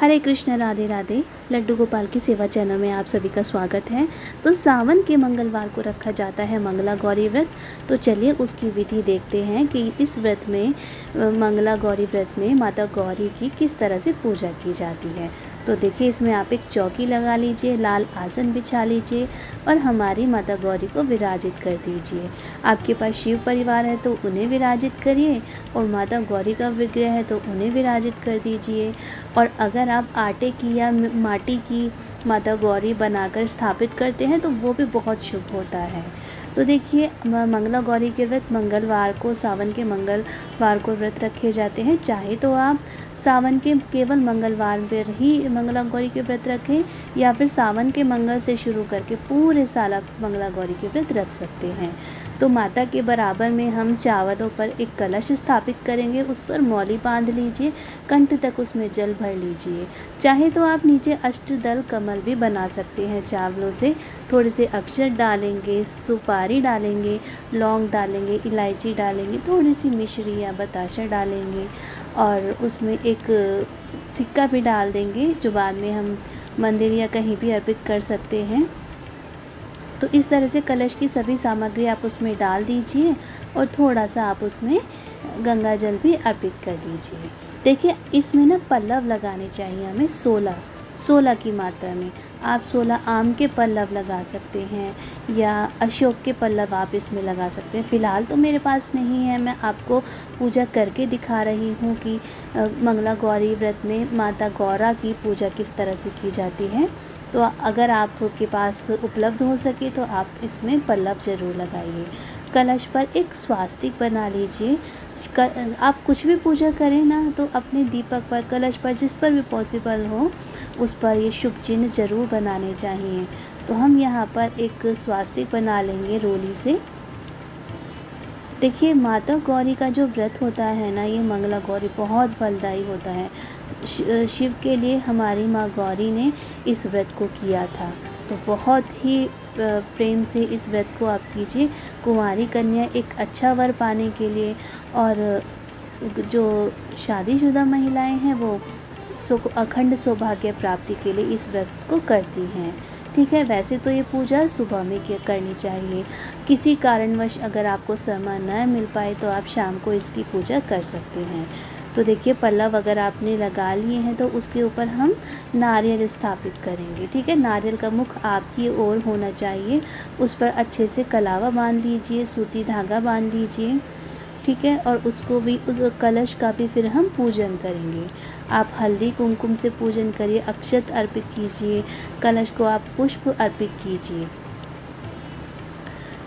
हरे कृष्ण राधे राधे। लड्डू गोपाल की सेवा चैनल में आप सभी का स्वागत है। तो सावन के मंगलवार को रखा जाता है मंगला गौरी व्रत। तो चलिए उसकी विधि देखते हैं कि इस व्रत में मंगला गौरी व्रत में माता गौरी की किस तरह से पूजा की जाती है। तो देखिए, इसमें आप एक चौकी लगा लीजिए, लाल आसन बिछा लीजिए और हमारी माता गौरी को विराजित कर दीजिए। आपके पास शिव परिवार है तो उन्हें विराजित करिए और माता गौरी का विग्रह है तो उन्हें विराजित कर दीजिए। और अगर आप आटे की या माटी की माता गौरी बनाकर स्थापित करते हैं तो वो भी बहुत शुभ होता है। तो देखिए, मंगला गौरी के व्रत मंगलवार को, सावन के मंगलवार को व्रत रखे जाते हैं। चाहे तो आप सावन के केवल मंगलवार पर ही मंगला गौरी के व्रत रखें या फिर सावन के मंगल से शुरू करके पूरे साल आप मंगला गौरी के व्रत रख सकते हैं। तो माता के बराबर में हम चावलों पर एक कलश स्थापित करेंगे, उस पर मौली बांध लीजिए, कंठ तक उसमें जल भर लीजिए। चाहे तो आप नीचे अष्टदल कमल भी बना सकते हैं चावलों से। थोड़े से अक्षर डालेंगे, सुपारी डालेंगे, लौंग डालेंगे, इलायची डालेंगे, थोड़ी सी मिश्री या बताशा डालेंगे और उसमें एक सिक्का भी डाल देंगे जो बाद में हम मंदिर या कहीं भी अर्पित कर सकते हैं। तो इस तरह से कलश की सभी सामग्री आप उसमें डाल दीजिए और थोड़ा सा आप उसमें गंगा जल भी अर्पित कर दीजिए। देखिए, इसमें ना पल्लव लगाने चाहिए हमें 16 की मात्रा में। आप 16 आम के पल्लव लगा सकते हैं या अशोक के पल्लव आप इसमें लगा सकते हैं। फ़िलहाल तो मेरे पास नहीं है, मैं आपको पूजा करके दिखा रही हूँ कि मंगला गौरी व्रत में माता गौरा की पूजा किस तरह से की जाती है। तो अगर आपके पास उपलब्ध हो सके तो आप इसमें पल्लव ज़रूर लगाइए। कलश पर एक स्वास्तिक बना लीजिए। आप कुछ भी पूजा करें ना तो अपने दीपक पर, कलश पर, जिस पर भी पॉसिबल हो उस पर ये शुभ चिन्ह ज़रूर बनाने चाहिए। तो हम यहाँ पर एक स्वास्तिक बना लेंगे रोली से। देखिए, माता गौरी का जो व्रत होता है ना, ये मंगला गौरी बहुत फलदायी होता है। शिव के लिए हमारी माँ गौरी ने इस व्रत को किया था। तो बहुत ही प्रेम से इस व्रत को आप कीजिए। कुंवारी कन्या एक अच्छा वर पाने के लिए और जो शादीशुदा महिलाएं हैं वो अखंड सौभाग्य प्राप्ति के लिए इस व्रत को करती हैं। ठीक है, वैसे तो ये पूजा सुबह में करनी चाहिए। किसी कारणवश अगर आपको समय न मिल पाए तो आप शाम को इसकी पूजा कर सकते हैं। तो देखिए, पल्लव अगर आपने लगा लिए हैं तो उसके ऊपर हम नारियल स्थापित करेंगे। ठीक है, नारियल का मुख आपकी ओर होना चाहिए। उस पर अच्छे से कलावा बांध लीजिए, सूती धागा बांध लीजिए। ठीक है, और उसको भी, उस कलश का भी फिर हम पूजन करेंगे। आप हल्दी कुमकुम से पूजन करिए, अक्षत अर्पित कीजिए, कलश को आप पुष्प अर्पित कीजिए।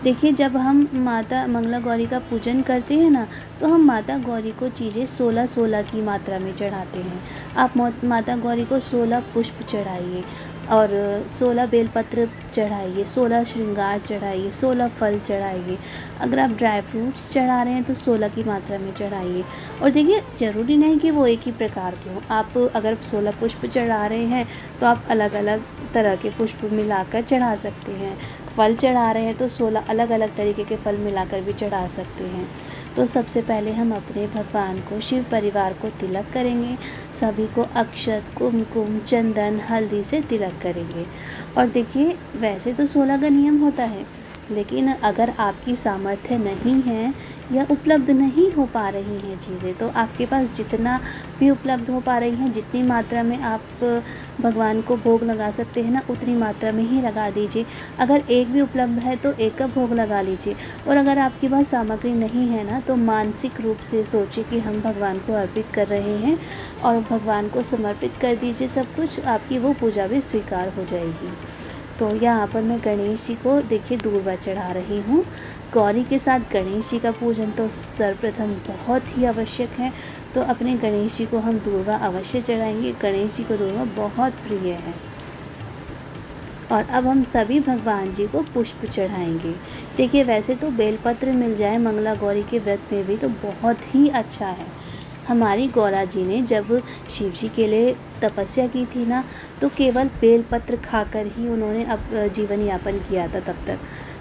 देखिए, जब हम माता मंगला गौरी का पूजन करते हैं ना तो हम माता गौरी को चीज़ें 16 की मात्रा में चढ़ाते हैं। आप माता गौरी को 16 पुष्प चढ़ाइए और 16 बेलपत्र चढ़ाइए, 16 श्रृंगार चढ़ाइए, 16 फल चढ़ाइए। अगर आप ड्राई फ्रूट्स चढ़ा रहे हैं तो 16 की मात्रा में चढ़ाइए। और देखिए, ज़रूरी नहीं कि वो एक ही प्रकार के हों। आप अगर 16 पुष्प चढ़ा रहे हैं तो आप अलग अलग तरह के पुष्प मिलाकर चढ़ा सकते हैं। फल चढ़ा रहे हैं तो 16 अलग अलग तरीके के फल मिलाकर भी चढ़ा सकते हैं। तो सबसे पहले हम अपने भगवान को, शिव परिवार को तिलक करेंगे। सभी को अक्षत, कुमकुम, चंदन, हल्दी से तिलक करेंगे। और देखिए, वैसे तो 16 का नियम होता है, लेकिन अगर आपकी सामर्थ्य नहीं है या उपलब्ध नहीं हो पा रही हैं चीज़ें, तो आपके पास जितना भी उपलब्ध हो पा रही हैं, जितनी मात्रा में आप भगवान को भोग लगा सकते हैं ना, उतनी मात्रा में ही लगा दीजिए। अगर एक भी उपलब्ध है तो एक का भोग लगा लीजिए। और अगर आपके पास सामग्री नहीं है ना तो मानसिक रूप से सोचिए कि हम भगवान को अर्पित कर रहे हैं और भगवान को समर्पित कर दीजिए सब कुछ। आपकी वो पूजा भी स्वीकार हो जाएगी। तो यहाँ पर मैं गणेश जी को, देखिए, दूर्वा चढ़ा रही हूँ। गौरी के साथ गणेश जी का पूजन तो सर्वप्रथम बहुत ही आवश्यक है। तो अपने गणेश जी को हम दूर्वा अवश्य चढ़ाएंगे। गणेश जी को दूर्वा बहुत प्रिय है। और अब हम सभी भगवान जी को पुष्प चढ़ाएंगे। देखिए, वैसे तो बेलपत्र मिल जाए मंगला गौरी के व्रत में भी तो बहुत ही अच्छा है। हमारी गौरा जी ने जब शिव जी के लिए तपस्या की थी ना तो केवल बेलपत्र खाकर ही उन्होंने अब जीवन यापन किया था तब तक।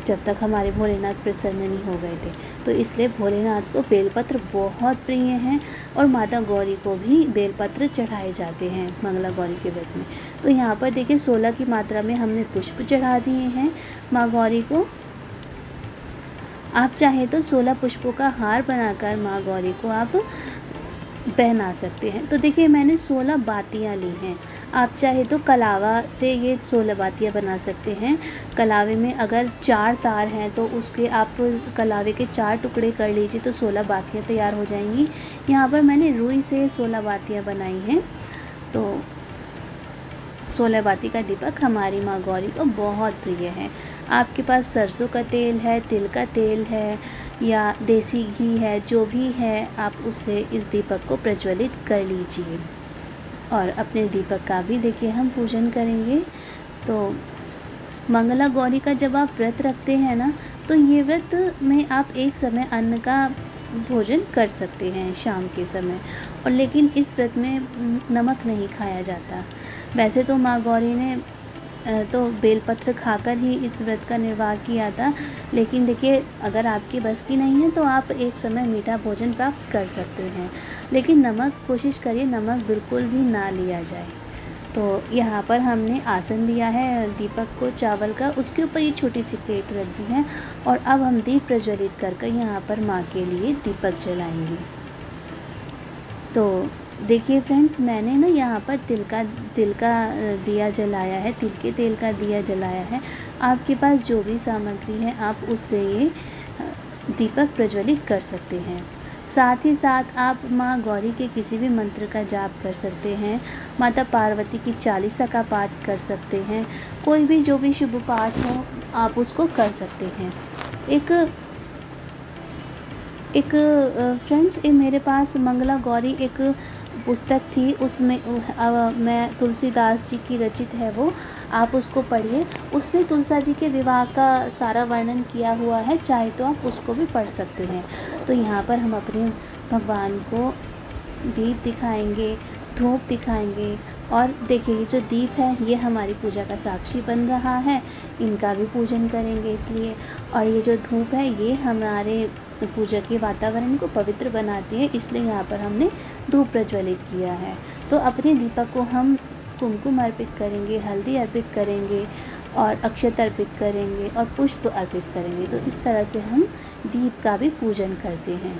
जब तक हमारे भोलेनाथ प्रसन्न नहीं हो गए थे। तो इसलिए भोलेनाथ को बेलपत्र बहुत प्रिय हैं और माता गौरी को भी बेलपत्र चढ़ाए जाते हैं मंगला गौरी के व्रत में। तो यहाँ पर देखिए 16 की मात्रा में हमने पुष्प चढ़ा दिए हैं माँ गौरी को। आप चाहे तो 16 पुष्पों का हार बनाकर माँ गौरी को आप पहना सकते हैं। तो देखिए मैंने 16 बातियाँ ली हैं। आप चाहे तो कलावा से ये 16 बातियाँ बना सकते हैं। कलावे में अगर 4 तार हैं तो उसके आप कलावे के 4 टुकड़े कर लीजिए तो 16 बातियाँ तैयार हो जाएंगी। यहाँ पर मैंने रुई से 16 बातियाँ बनाई हैं। तो 16 बाती का दीपक हमारी माँ गौरी को बहुत प्रिय है। आपके पास सरसों का तेल है, तिल का तेल है या देसी घी है, जो भी है आप उससे इस दीपक को प्रज्वलित कर लीजिए। और अपने दीपक का भी देखिए हम पूजन करेंगे। तो मंगला गौरी का जब आप व्रत रखते हैं ना, तो ये व्रत में आप एक समय अन्न का भोजन कर सकते हैं शाम के समय, और लेकिन इस व्रत में नमक नहीं खाया जाता। वैसे तो माँ गौरी ने तो बेलपत्र खाकर ही इस व्रत का निर्वाह किया था, लेकिन देखिए अगर आपकी बस की नहीं है तो आप एक समय मीठा भोजन प्राप्त कर सकते हैं, लेकिन नमक कोशिश करिए नमक बिल्कुल भी ना लिया जाए। तो यहाँ पर हमने आसन दिया है दीपक को चावल का, उसके ऊपर ये छोटी सी प्लेट रख दी है और अब हम दीप प्रज्वलित कर यहाँ पर माँ के लिए दीपक जलाएंगे। तो देखिए फ्रेंड्स, मैंने ना यहाँ पर तिल का दिया जलाया है, तिल के तेल का दिया जलाया है। आपके पास जो भी सामग्री है आप उससे ये दीपक प्रज्वलित कर सकते हैं। साथ ही साथ आप माँ गौरी के किसी भी मंत्र का जाप कर सकते हैं, माता पार्वती की चालीसा का पाठ कर सकते हैं, कोई भी जो भी शुभ पाठ हो आप उसको कर सकते हैं। एक फ्रेंड्स मेरे पास मंगला गौरी एक पुस्तक थी, उसमें मैं तुलसीदास जी की रचित है वो, आप उसको पढ़िए। उसमें तुलसा जी के विवाह का सारा वर्णन किया हुआ है, चाहे तो आप उसको भी पढ़ सकते हैं। तो यहाँ पर हम अपने भगवान को दीप दिखाएंगे, धूप दिखाएंगे, और देखिए ये जो दीप है ये हमारी पूजा का साक्षी बन रहा है, इनका भी पूजन करेंगे इसलिए। और ये जो धूप है ये हमारे पूजा के वातावरण को पवित्र बनाती है, इसलिए यहाँ पर हमने धूप प्रज्वलित किया है। तो अपने दीपक को हम कुमकुम अर्पित करेंगे, हल्दी अर्पित करेंगे और अक्षत अर्पित करेंगे और पुष्प अर्पित करेंगे। तो इस तरह से हम दीप का भी पूजन करते हैं।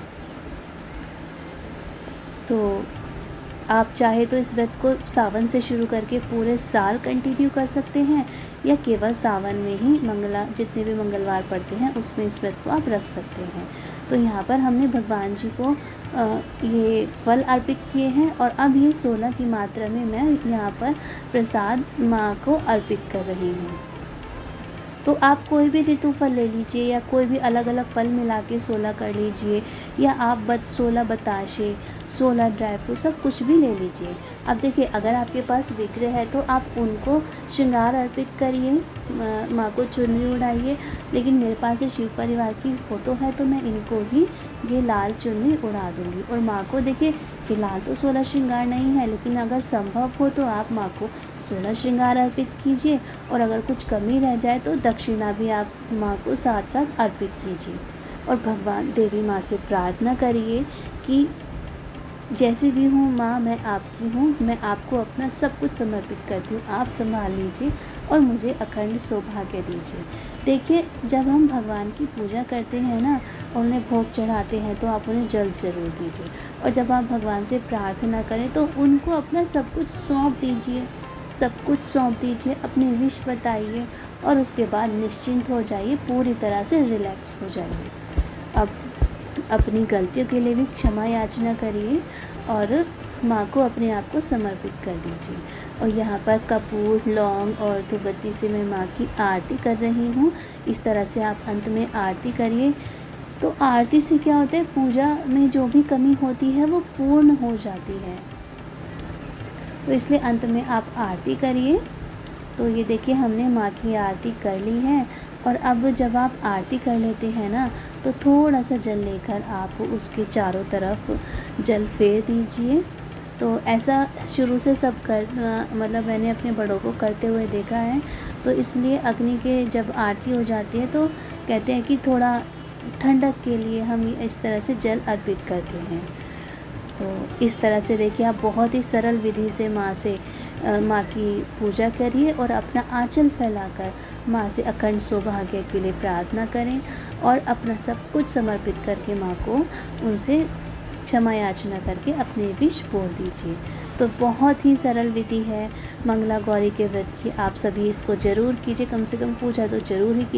तो आप चाहे तो इस व्रत को सावन से शुरू करके पूरे साल कंटिन्यू कर सकते हैं, या केवल सावन में ही जितने भी मंगलवार पड़ते हैं उसमें इस व्रत को आप रख सकते हैं। तो यहाँ पर हमने भगवान जी को ये फल अर्पित किए हैं और अब ये 16 की मात्रा में मैं यहाँ पर प्रसाद माँ को अर्पित कर रही हूँ। तो आप कोई भी ऋतु फल ले लीजिए या कोई भी अलग अलग फल मिला के 16 कर लीजिए, या आप 16 बताशे, 16 ड्राई फ्रूट, सब कुछ भी ले लीजिए। अब देखिए अगर आपके पास विग्रह है तो आप उनको श्रृंगार अर्पित करिए, माँ को चुनरी उड़ाइए। लेकिन मेरे पास ये शिव परिवार की फ़ोटो है तो मैं इनको ही ये लाल चुनरी उड़ा दूँगी। और माँ को देखिए फ़िलहाल तो 16 श्रृंगार नहीं है, लेकिन अगर संभव हो तो आप माँ को 16 श्रृंगार अर्पित कीजिए, और अगर कुछ कमी रह जाए तो दक्षिणा भी आप माँ को साथ साथ अर्पित कीजिए। और भगवान देवी माँ से प्रार्थना करिए कि जैसे भी हूँ माँ मैं आपकी हूँ, मैं आपको अपना सब कुछ समर्पित करती हूँ, आप संभाल लीजिए और मुझे अखंड सौभाग्य दीजिए। देखिए जब हम भगवान की पूजा करते हैं ना, उन्हें भोग चढ़ाते हैं, तो आप उन्हें जल ज़रूर दीजिए। और जब आप भगवान से प्रार्थना करें तो उनको अपना सब कुछ सौंप दीजिए, सब कुछ सौंप दीजिए, अपनी विश बताइए और उसके बाद निश्चिंत हो जाइए, पूरी तरह से रिलैक्स हो जाइए। अब अपनी गलतियों के लिए भी क्षमा याचना करिए और माँ को अपने आप को समर्पित कर दीजिए। और यहाँ पर कपूर, लौंग और धूपबत्ती से मैं माँ की आरती कर रही हूँ। इस तरह से आप अंत में आरती करिए। तो आरती से क्या होता है, पूजा में जो भी कमी होती है वो पूर्ण हो जाती है। तो इसलिए अंत में आप आरती करिए। तो ये देखिए हमने माँ की आरती कर ली है। और अब जब आप आरती कर लेते हैं ना, तो थोड़ा सा जल लेकर आप उसके चारों तरफ जल फेर दीजिए। तो ऐसा शुरू से सब मतलब मैंने अपने बड़ों को करते हुए देखा है। तो इसलिए अग्नि के जब आरती हो जाती है तो कहते हैं कि थोड़ा ठंडक के लिए हम इस तरह से जल अर्पित करते हैं। तो इस तरह से देखिए आप बहुत ही सरल विधि से माँ की पूजा करिए और अपना आंचल फैलाकर माँ से अखंड सौभाग्य के लिए प्रार्थना करें और अपना सब कुछ समर्पित करके माँ को उनसे क्षमा याचना करके अपने विश बोल दीजिए। तो बहुत ही सरल विधि है मंगला गौरी के व्रत की। आप सभी इसको ज़रूर कीजिए, कम से कम पूजा तो ज़रूर ही कीजिए।